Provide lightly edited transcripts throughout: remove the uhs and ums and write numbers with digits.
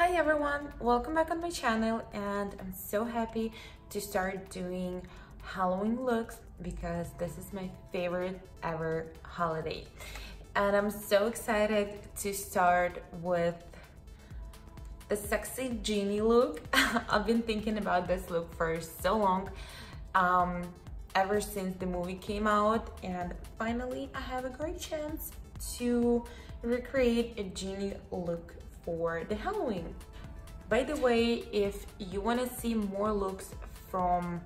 Hi everyone, welcome back on my channel, and I'm so happy to start doing Halloween looks because this is my favorite ever holiday. And I'm so excited to start with the sexy Genie look. I've been thinking about this look for so long, ever since the movie came out, and finally I have a great chance to recreate a Genie look for the Halloween. By the way, if you want to see more looks from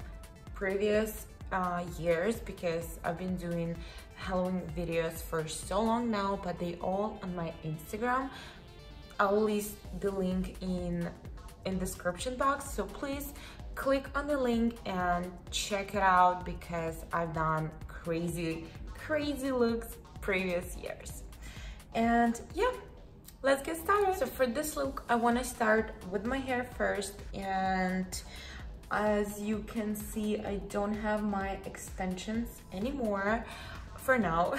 previous years, because I've been doing Halloween videos for so long now, but they all on my Instagram, I'll list the link in description box, so please click on the link and check it out because I've done crazy looks previous years. And yeah, let's get started. So for this look, I want to start with my hair first, and as you can see, I don't have my extensions anymore for now.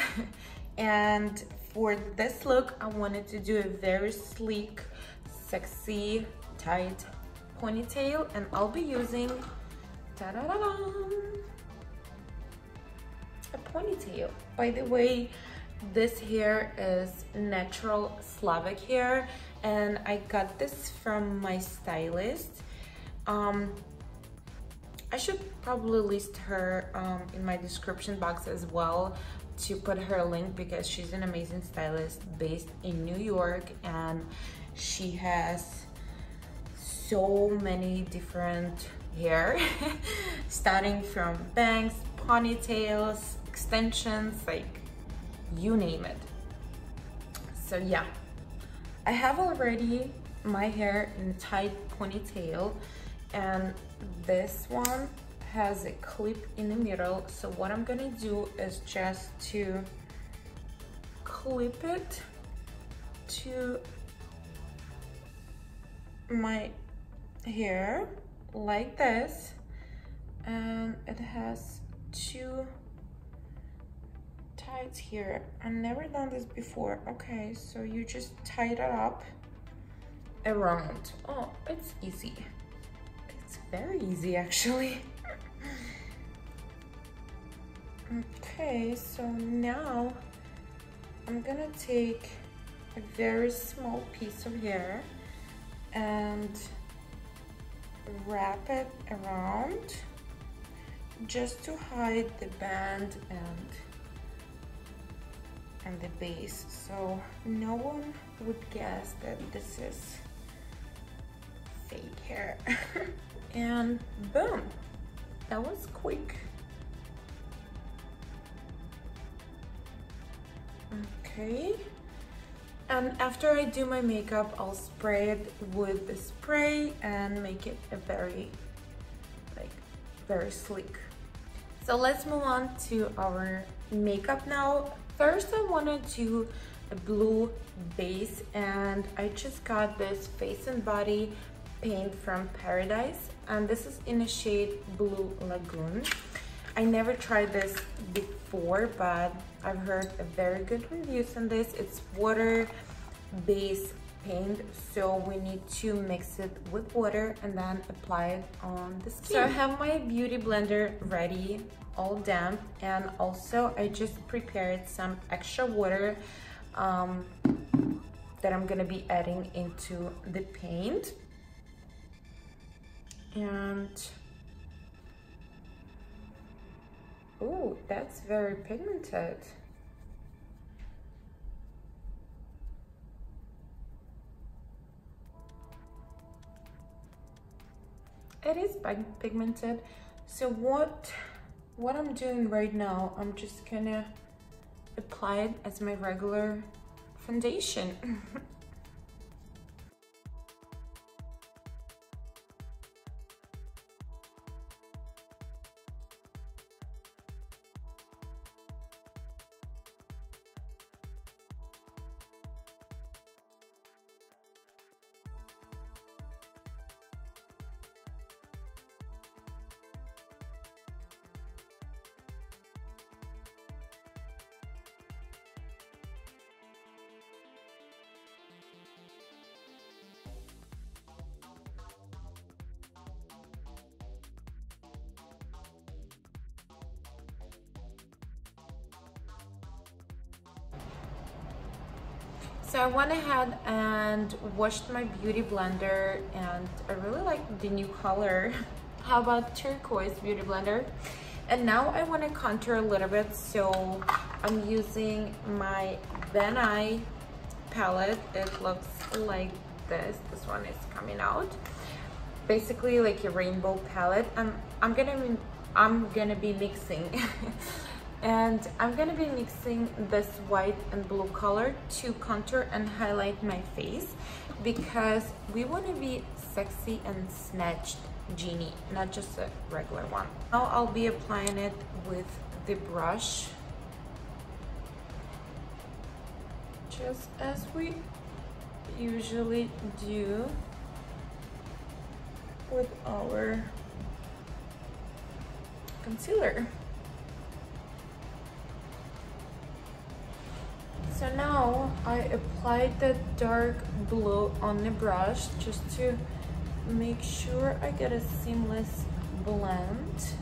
And for this look, I wanted to do a very sleek, sexy, tight ponytail, and I'll be using a ponytail. By the way, this hair is natural Slavic hair, and I got this from my stylist. I should probably list her in my description box as well to put her link, because she's an amazing stylist based in New York, and she has so many different hair starting from bangs, ponytails, extensions, like you name it. So yeah, I have already my hair in a tight ponytail, and this one has a clip in the middle. So what I'm gonna do is just to clip it to my hair like this, and it has two ties here. I've never done this before. Okay, so you just tie it up around. Oh, it's easy. It's very easy actually. Okay, so now I'm gonna take a very small piece of hair and wrap it around just to hide the band and the base, so no one would guess that this is fake hair. And boom, that was quick. Okay, and after I do my makeup, I'll spray it with the spray and make it a very sleek. So let's move on to our makeup now. First, I want to do a blue base, and I just got this Face and Body paint from Paradise, and this is in a shade Blue Lagoon. I never tried this before, but I've heard a very good reviews on this. It's water base paint, so we need to mix it with water and then apply it on the skin. So I have my beauty blender ready, all damp, and also I just prepared some extra water that I'm gonna be adding into the paint. And oh, that's very pigmented. It is pigmented. So what I'm doing right now, I'm just gonna apply it as my regular foundation. So I went ahead and washed my beauty blender, and I really like the new color. How about turquoise beauty blender? And now I want to contour a little bit, so I'm using my Ben Eye palette. It looks like this. This one is coming out. Basically like a rainbow palette. I'm gonna be mixing and I'm gonna be mixing this white and blue color to contour and highlight my face, because we want to be sexy and snatched Genie, not just a regular one. Now I'll be applying it with the brush, just as we usually do with our concealer. So now I applied the dark blue on the brush just to make sure I get a seamless blend.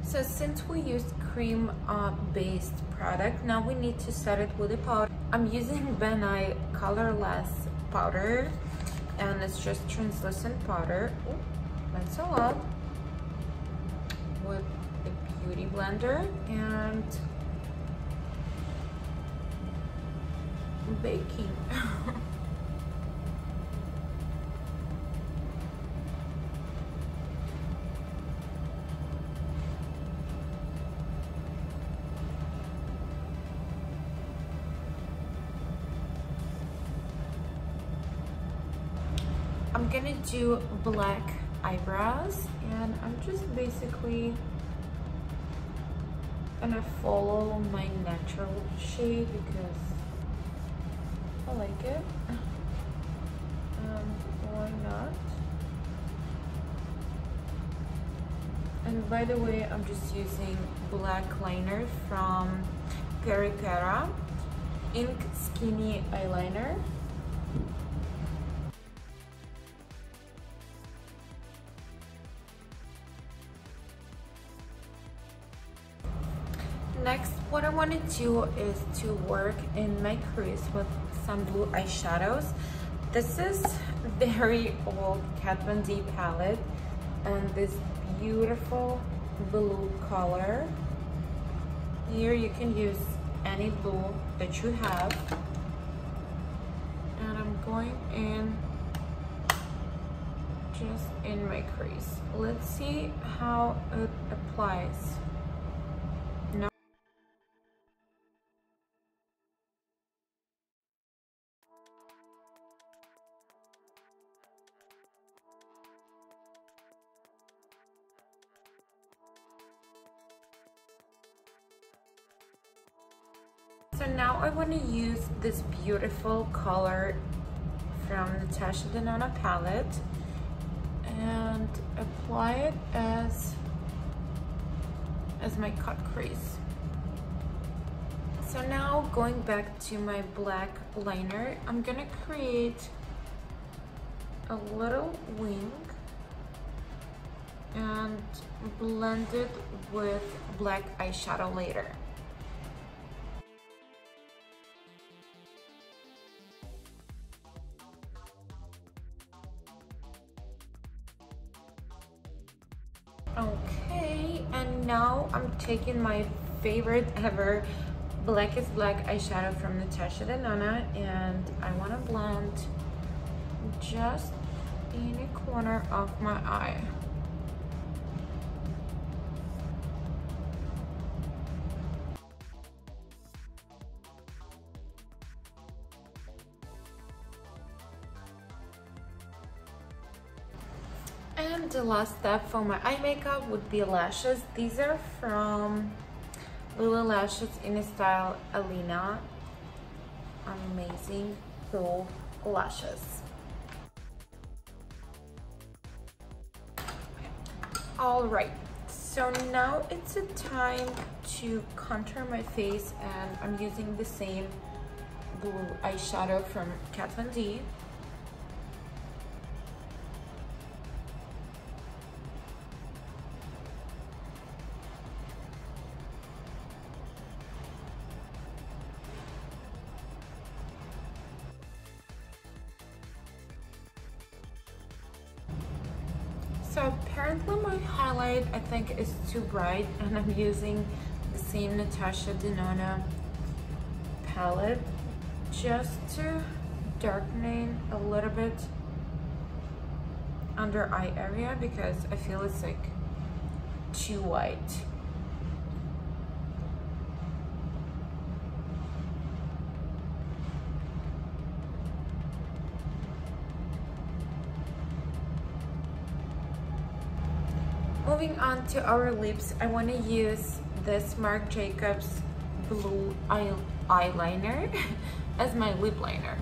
So since we used cream based product, now we need to set it with a powder. I'm using Ben Eye colorless powder, and it's just translucent powder. Ooh, that's a lot. With a beauty blender and baking. I'm gonna do black eyebrows, and I'm just basically gonna follow my natural shade because I like it. Why not? And by the way, I'm just using black liner from Terra Ink Skinny Eyeliner. Next, what I want to do is to work in my crease with some blue eyeshadows. This is very old Kat Von D palette, and this beautiful blue color. Here you can use any blue that you have. And I'm going in just in my crease. Let's see how it applies. So now I want to use this beautiful color from Natasha Denona palette and apply it as my cut crease. So now going back to my black liner, I'm gonna create a little wing and blend it with black eyeshadow later. Okay, and now I'm taking my favorite ever Black is Black eyeshadow from Natasha Denona, and I want to blend just in a corner of my eye. And the last step for my eye makeup would be lashes. These are from Lily Lashes in style Alina. Amazing faux lashes. All right, So now it's a time to contour my face, and I'm using the same blue eyeshadow from Kat Von D. So apparently my highlight, I think, is too bright, and I'm using the same Natasha Denona palette just to darken a little bit under eye area because I feel it's like too white. Moving on to our lips, I want to use this Marc Jacobs blue eyeliner as my lip liner.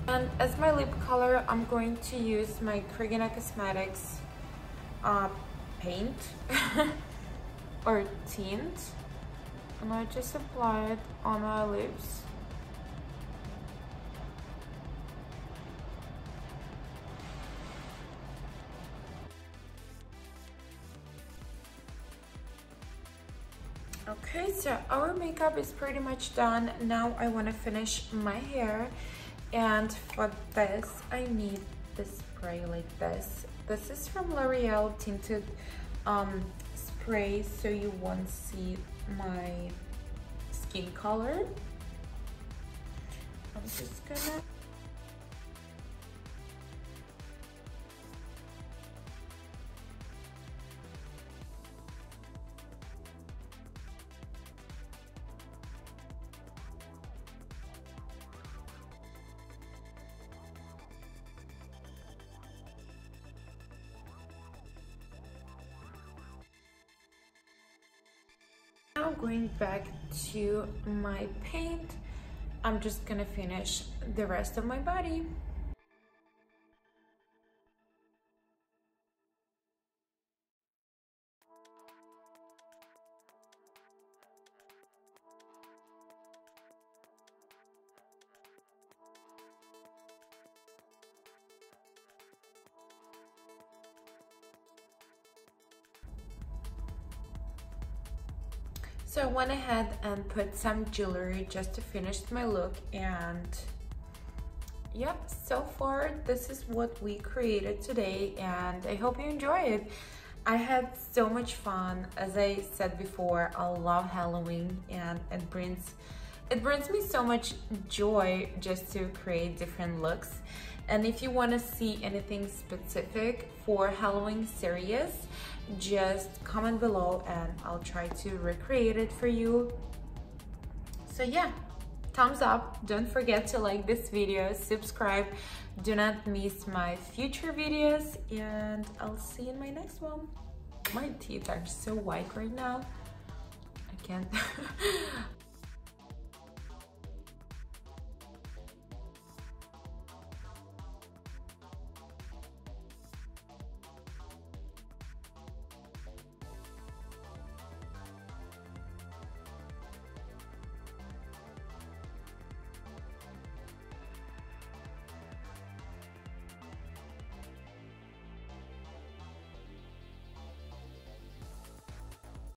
And as my lip color, I'm going to use my Kriegina Cosmetics paint or tint, and I just apply it on my lips. Okay, so our makeup is pretty much done. Now I want to finish my hair, and for this I need this spray like this. This is from L'Oreal tinted spray, so you won't see my skin color. I'm just gonna now going back to my paint. I'm just gonna finish the rest of my body. So I went ahead and put some jewelry just to finish my look, and yep, so far this is what we created today, and I hope you enjoy it. I had so much fun. As I said before, I love Halloween, and it brings me so much joy just to create different looks. And if you want to see anything specific for Halloween series, just comment below and I'll try to recreate it for you. So yeah, thumbs up. Don't forget to like this video, subscribe, do not miss my future videos, and I'll see you in my next one. My teeth are so white right now, I can't